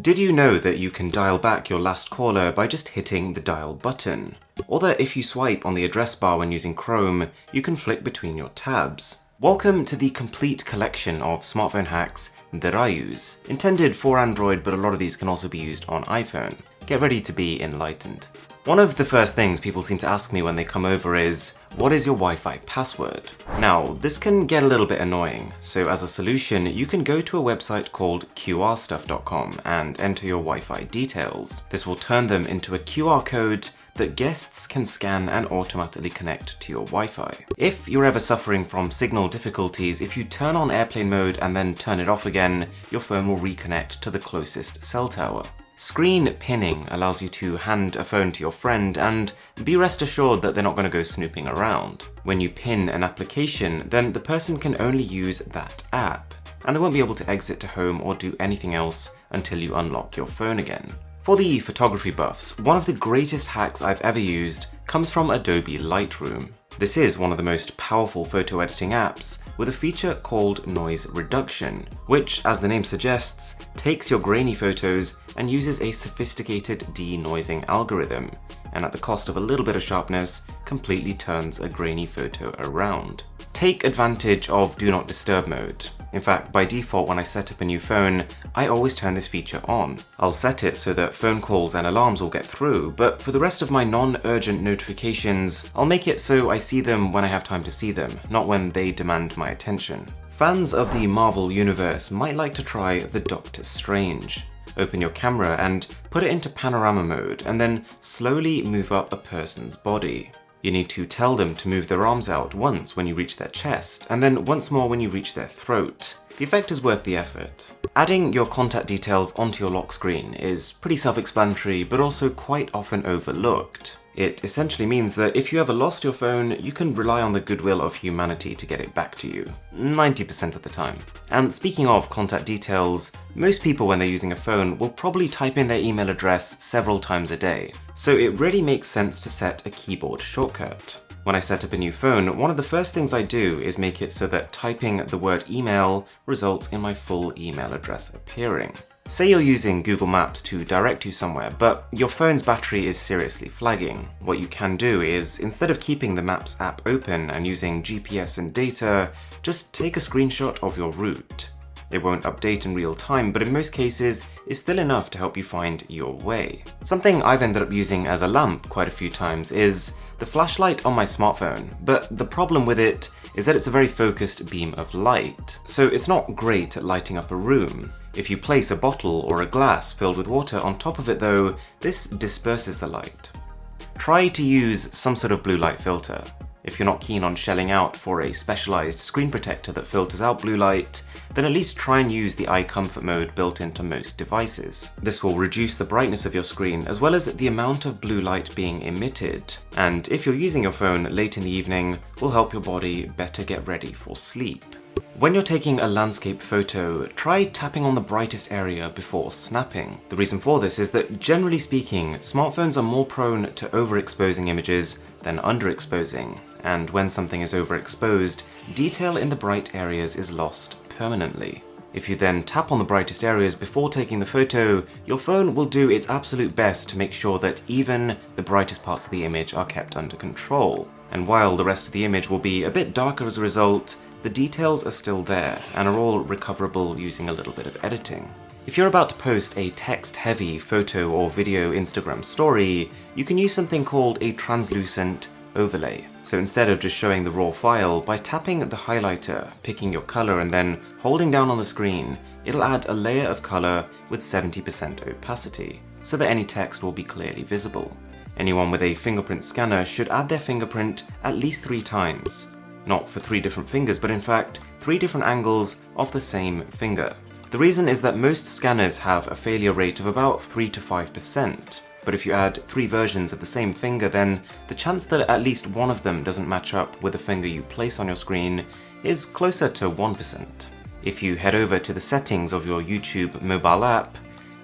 Did you know that you can dial back your last caller by just hitting the dial button? Or that if you swipe on the address bar when using Chrome, you can flick between your tabs? Welcome to the complete collection of smartphone hacks that I use. Intended for Android, but a lot of these can also be used on iPhone. Get ready to be enlightened. One of the first things people seem to ask me when they come over is, what is your Wi-Fi password? Now, this can get a little bit annoying, so as a solution, you can go to a website called qrstuff.com and enter your Wi-Fi details. This will turn them into a QR code that guests can scan and automatically connect to your Wi-Fi. If you're ever suffering from signal difficulties, if you turn on airplane mode and then turn it off again, your phone will reconnect to the closest cell tower. Screen pinning allows you to hand a phone to your friend and be rest assured that they're not going to go snooping around. When you pin an application, then the person can only use that app, and they won't be able to exit to home or do anything else until you unlock your phone again. For the photography buffs, one of the greatest hacks I've ever used comes from Adobe Lightroom. This is one of the most powerful photo editing apps with a feature called noise reduction, which, as the name suggests, takes your grainy photos and uses a sophisticated denoising algorithm, and at the cost of a little bit of sharpness, completely turns a grainy photo around. Take advantage of Do Not Disturb mode. In fact, by default, when I set up a new phone, I always turn this feature on. I'll set it so that phone calls and alarms will get through, but for the rest of my non-urgent notifications, I'll make it so I see them when I have time to see them, not when they demand my attention. Fans of the Marvel universe might like to try the Doctor Strange. Open your camera and put it into panorama mode, and then slowly move up a person's body. You need to tell them to move their arms out once when you reach their chest, and then once more when you reach their throat. The effect is worth the effort. Adding your contact details onto your lock screen is pretty self-explanatory, but also quite often overlooked. It essentially means that if you ever lost your phone, you can rely on the goodwill of humanity to get it back to you, 90% of the time. And speaking of contact details, most people when they're using a phone will probably type in their email address several times a day, so it really makes sense to set a keyboard shortcut. When I set up a new phone, one of the first things I do is make it so that typing the word email results in my full email address appearing. Say you're using Google Maps to direct you somewhere, but your phone's battery is seriously flagging. What you can do is, instead of keeping the Maps app open and using GPS and data, just take a screenshot of your route. It won't update in real time, but in most cases, is still enough to help you find your way. Something I've ended up using as a lamp quite a few times is the flashlight on my smartphone, but the problem with it is that it's a very focused beam of light, so it's not great at lighting up a room. If you place a bottle or a glass filled with water on top of it though, this disperses the light. Try to use some sort of blue light filter. If you're not keen on shelling out for a specialized screen protector that filters out blue light, then at least try and use the eye comfort mode built into most devices. This will reduce the brightness of your screen as well as the amount of blue light being emitted, and if you're using your phone late in the evening, will help your body better get ready for sleep. When you're taking a landscape photo, try tapping on the brightest area before snapping. The reason for this is that, generally speaking, smartphones are more prone to overexposing images than underexposing, and when something is overexposed, detail in the bright areas is lost permanently. If you then tap on the brightest areas before taking the photo, your phone will do its absolute best to make sure that even the brightest parts of the image are kept under control. And while the rest of the image will be a bit darker as a result, the details are still there and are all recoverable using a little bit of editing. If you're about to post a text-heavy photo or video Instagram story, you can use something called a translucent overlay. So instead of just showing the raw file, by tapping the highlighter, picking your color and then holding down on the screen, it'll add a layer of color with 70% opacity, so that any text will be clearly visible. Anyone with a fingerprint scanner should add their fingerprint at least 3 times. Not for 3 different fingers, but in fact, 3 different angles of the same finger. The reason is that most scanners have a failure rate of about 3 to 5%, but if you add 3 versions of the same finger, then the chance that at least one of them doesn't match up with the finger you place on your screen is closer to 1%. If you head over to the settings of your YouTube mobile app,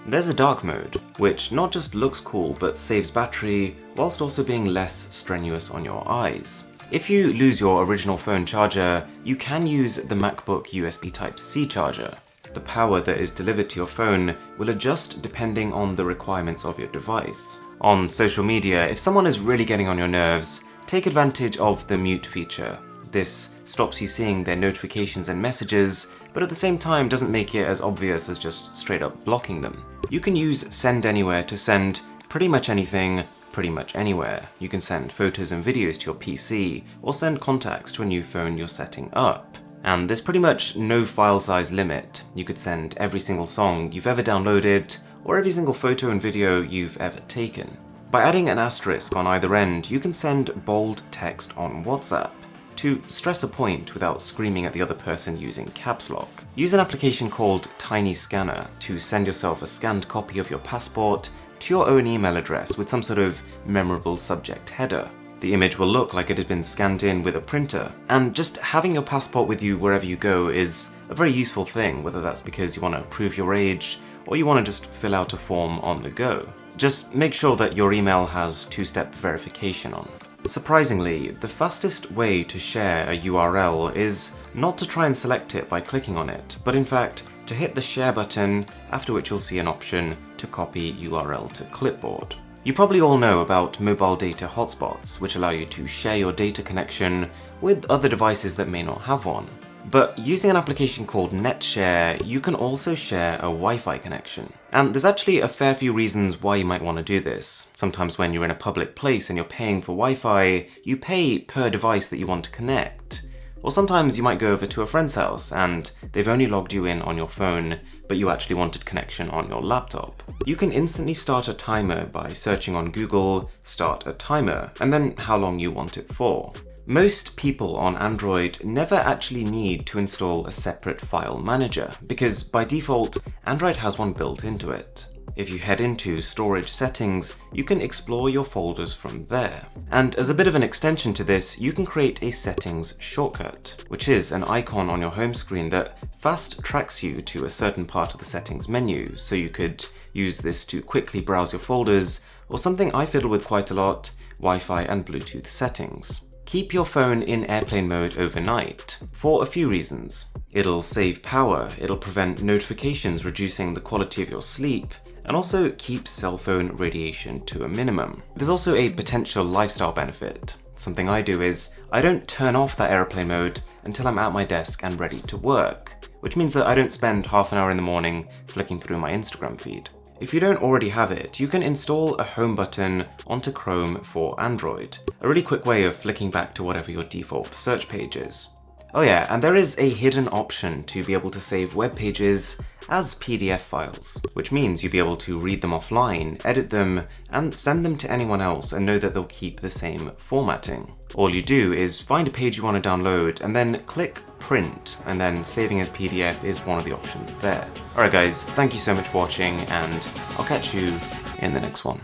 there's a dark mode, which not just looks cool but saves battery whilst also being less strenuous on your eyes. If you lose your original phone charger, you can use the MacBook USB Type-C charger. the power that is delivered to your phone will adjust depending on the requirements of your device. On social media, if someone is really getting on your nerves, take advantage of the mute feature. This stops you seeing their notifications and messages, but at the same time doesn't make it as obvious as just straight up blocking them. You can use Send Anywhere to send pretty much anything, pretty much anywhere. You can send photos and videos to your PC, or send contacts to a new phone you're setting up. And there's pretty much no file size limit. You could send every single song you've ever downloaded, or every single photo and video you've ever taken. By adding an asterisk on either end, you can send bold text on WhatsApp to stress a point without screaming at the other person using caps lock. Use an application called Tiny Scanner to send yourself a scanned copy of your passport to your own email address with some sort of memorable subject header. The image will look like it has been scanned in with a printer, and just having your passport with you wherever you go is a very useful thing, whether that's because you want to prove your age or you want to just fill out a form on the go. Just make sure that your email has two-step verification on. Surprisingly, the fastest way to share a URL is not to try and select it by clicking on it, but in fact to hit the share button, after which you'll see an option to copy URL to clipboard. You probably all know about mobile data hotspots, which allow you to share your data connection with other devices that may not have one. But using an application called NetShare, you can also share a Wi-Fi connection. And there's actually a fair few reasons why you might want to do this. Sometimes when you're in a public place and you're paying for Wi-Fi, you pay per device that you want to connect. Or sometimes you might go over to a friend's house and they've only logged you in on your phone, but you actually wanted connection on your laptop. You can instantly start a timer by searching on Google, start a timer, and then how long you want it for. Most people on Android never actually need to install a separate file manager, because by default, Android has one built into it. If you head into Storage Settings, you can explore your folders from there. And as a bit of an extension to this, you can create a Settings shortcut, which is an icon on your home screen that fast tracks you to a certain part of the settings menu, so you could use this to quickly browse your folders, or something I fiddle with quite a lot, Wi-Fi and Bluetooth settings. Keep your phone in airplane mode overnight, for a few reasons. It'll save power, it'll prevent notifications reducing the quality of your sleep, and also keep cell phone radiation to a minimum. There's also a potential lifestyle benefit. Something I do is, I don't turn off that airplane mode until I'm at my desk and ready to work, which means that I don't spend half an hour in the morning flicking through my Instagram feed. If you don't already have it, you can install a home button onto Chrome for Android, a really quick way of flicking back to whatever your default search page is. Oh yeah, and there is a hidden option to be able to save web pages as PDF files, which means you'll be able to read them offline, edit them, and send them to anyone else and know that they'll keep the same formatting. All you do is find a page you want to download and then click print, and then saving as PDF is one of the options there. Alright guys, thank you so much for watching, and I'll catch you in the next one.